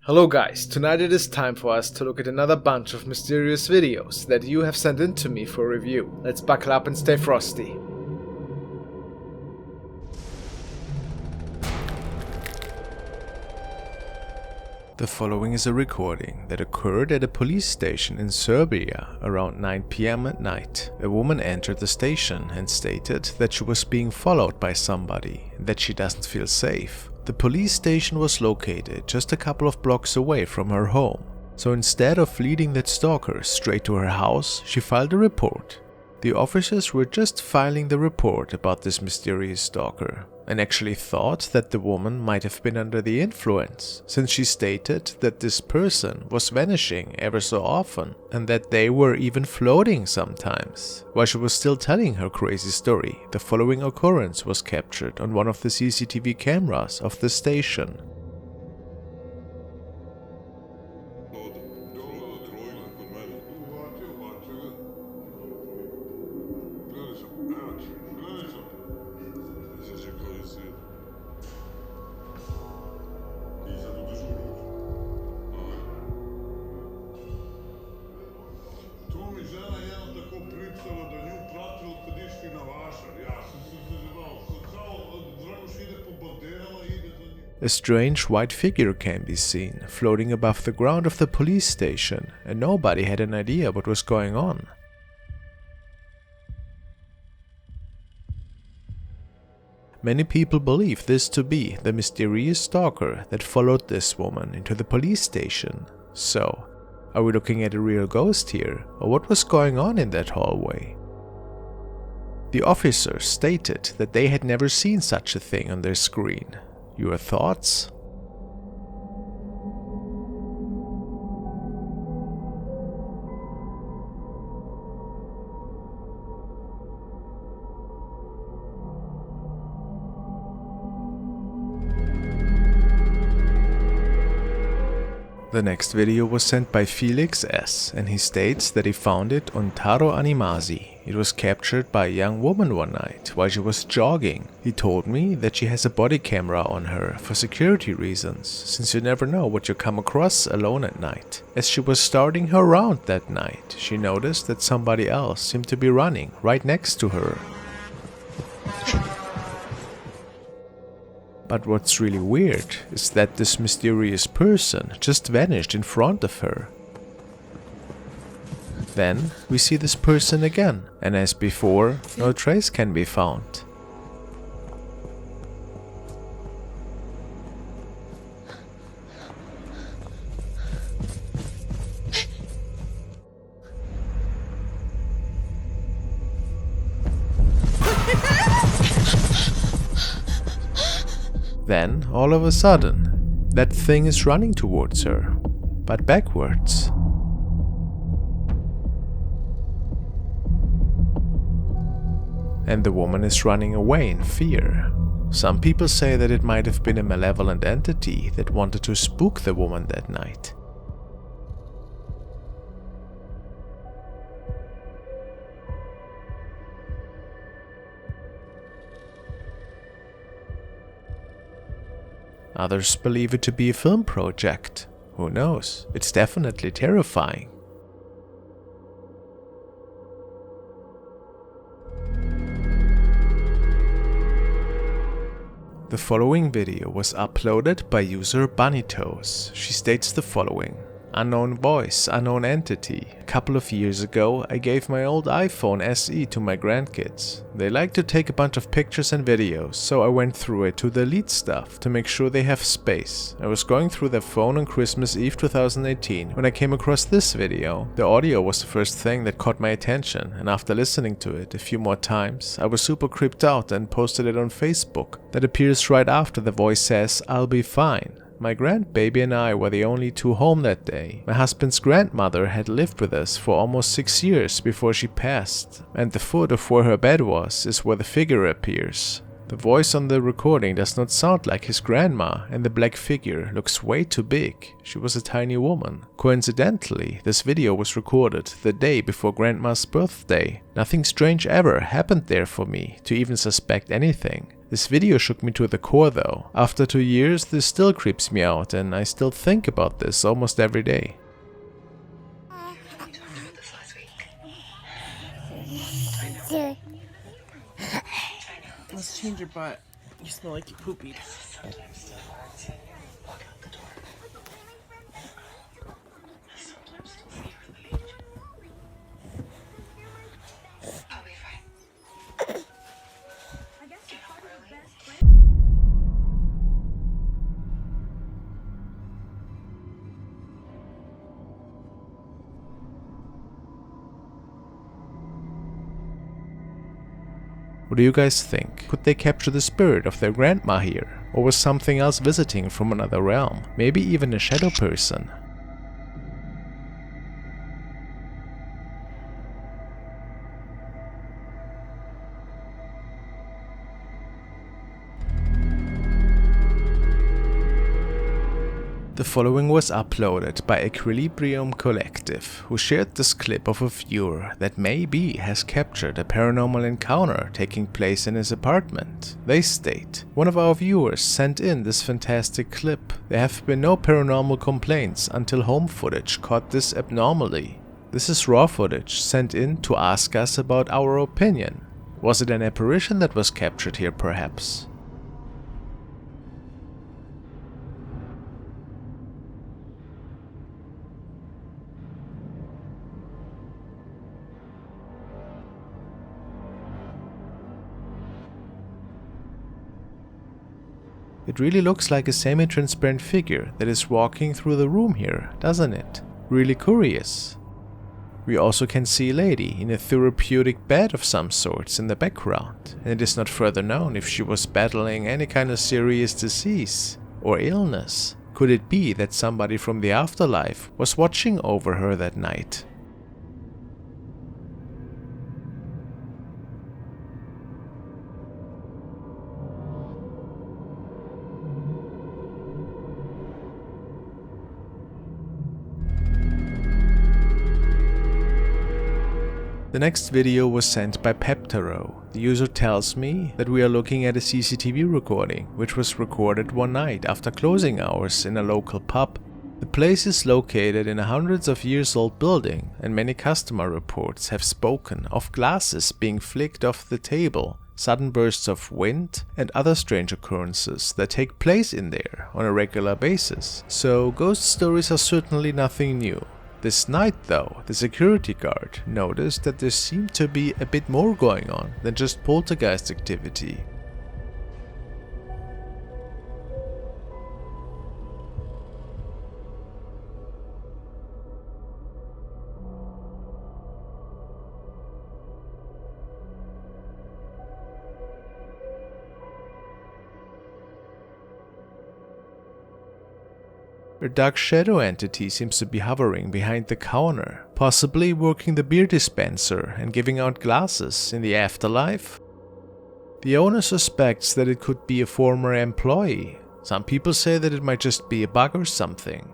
Hello guys, tonight it is time for us to look at another bunch of mysterious videos that you have sent in to me for review. Let's buckle up and stay frosty. The following is a recording that occurred at a police station in Serbia around 9 PM at night. A woman entered the station and stated that she was being followed by somebody and that she doesn't feel safe. The police station was located just a couple of blocks away from her home, so instead of leading that stalker straight to her house, she filed a report. The officers were just filing the report about this mysterious stalker and actually thought that the woman might have been under the influence, since she stated that this person was vanishing ever so often and that they were even floating sometimes. While she was still telling her crazy story, the following occurrence was captured on one of the CCTV cameras of the station. A strange white figure can be seen floating above the ground of the police station, and nobody had an idea what was going on. Many people believe this to be the mysterious stalker that followed this woman into the police station. So, are we looking at a real ghost here, or what was going on in that hallway? The officers stated that they had never seen such a thing on their screen. Your thoughts? The next video was sent by Felix S, and he states that he found it on Taro Animasi. It was captured by a young woman one night while she was jogging. He told me that she has a body camera on her for security reasons, since you never know what you come across alone at night. As she was starting her round that night, she noticed that somebody else seemed to be running right next to her. But what's really weird is that this mysterious person just vanished in front of her. Then we see this person again, and as before, no trace can be found. Then, all of a sudden, that thing is running towards her, but backwards. And the woman is running away in fear. Some people say that it might have been a malevolent entity that wanted to spook the woman that night. Others believe it to be a film project. Who knows? It's definitely terrifying. The following video was uploaded by user Bunnytoes. She states the following. Unknown voice, unknown entity. A couple of years ago, I gave my old iPhone SE to my grandkids. They like to take a bunch of pictures and videos, so I went through it to delete stuff to make sure they have space. I was going through their phone on Christmas Eve 2018 when I came across this video. The audio was the first thing that caught my attention, and after listening to it a few more times, I was super creeped out and posted it on Facebook. That appears right after the voice says, "I'll be fine." My grandbaby and I were the only two home that day. My husband's grandmother had lived with us for almost 6 years before she passed, and the foot of where her bed was is where the figure appears. The voice on the recording does not sound like his grandma, and the black figure looks way too big. She was a tiny woman. Coincidentally, this video was recorded the day before Grandma's birthday. Nothing strange ever happened there for me to even suspect anything. This video shook me to the core though. After 2 years, this still creeps me out and I still think about this almost every day. Let's change your butt. You smell like you poopied. What do you guys think? Could they capture the spirit of their grandma here? Or was something else visiting from another realm? Maybe even a shadow person? The following was uploaded by Equilibrium Collective, who shared this clip of a viewer that maybe has captured a paranormal encounter taking place in his apartment. They state, one of our viewers sent in this fantastic clip. There have been no paranormal complaints until home footage caught this abnormally. This is raw footage sent in to ask us about our opinion. Was it an apparition that was captured here perhaps? It really looks like a semi-transparent figure that is walking through the room here, doesn't it? Really curious. We also can see a lady in a therapeutic bed of some sorts in the background, and it is not further known if she was battling any kind of serious disease or illness. Could it be that somebody from the afterlife was watching over her that night? The next video was sent by Peptaro. The user tells me that we are looking at a CCTV recording, which was recorded one night after closing hours in a local pub. The place is located in a hundreds of years old building, and many customer reports have spoken of glasses being flicked off the table, sudden bursts of wind, and other strange occurrences that take place in there on a regular basis. So ghost stories are certainly nothing new. This night though, the security guard noticed that there seemed to be a bit more going on than just poltergeist activity. A dark shadow entity seems to be hovering behind the counter, possibly working the beer dispenser and giving out glasses in the afterlife. The owner suspects that it could be a former employee. Some people say that it might just be a bug or something.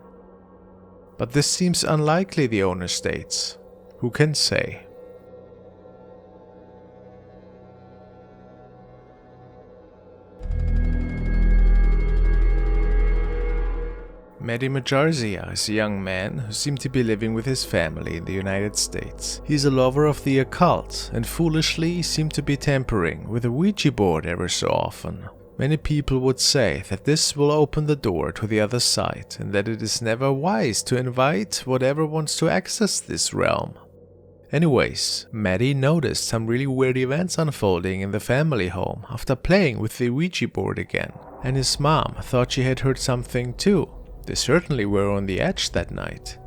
But this seems unlikely, the owner states. Who can say? Mattymagaraci is a young man who seemed to be living with his family in the United States. He's a lover of the occult and foolishly seemed to be tampering with a Ouija board ever so often. Many people would say that this will open the door to the other side and that it is never wise to invite whatever wants to access this realm. Anyways, Matty noticed some really weird events unfolding in the family home after playing with the Ouija board again, and his mom thought she had heard something too. They certainly were on the edge that night.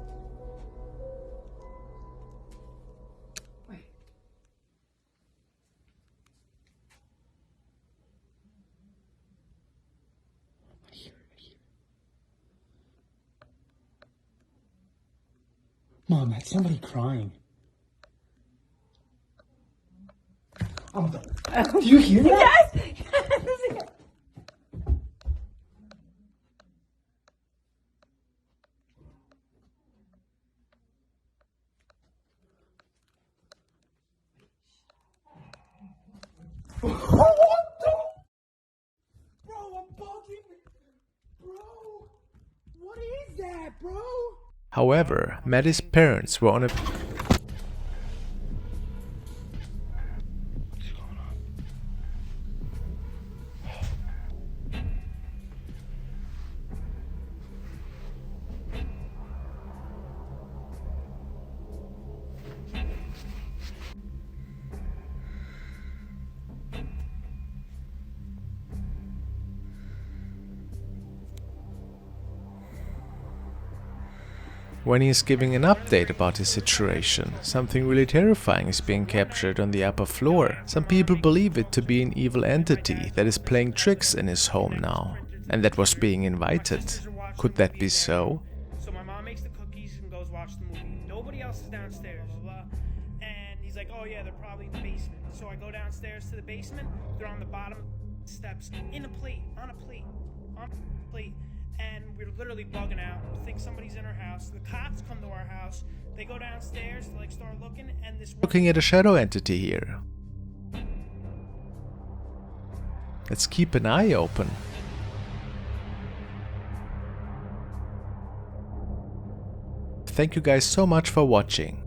Wait. Mom, that's somebody crying. Oh, do you hear that? Yes! Oh, However, Maddie's parents were on a When he is giving an update about his situation, something really terrifying is being captured on the upper floor. Some people believe it to be an evil entity that is playing tricks in his home now, and that was being invited. Could that be so? So my mom makes the cookies and goes watch the movie. Nobody else is downstairs. And he's like, oh yeah, they're probably in the basement. So I go downstairs to the basement. They're on the bottom steps in a plate, on a plate. And we're literally bugging out. We think somebody's in our house. The cops come to our house. They go downstairs to like start looking, and this Looking at a shadow entity here. Let's keep an eye open. Thank you guys so much for watching.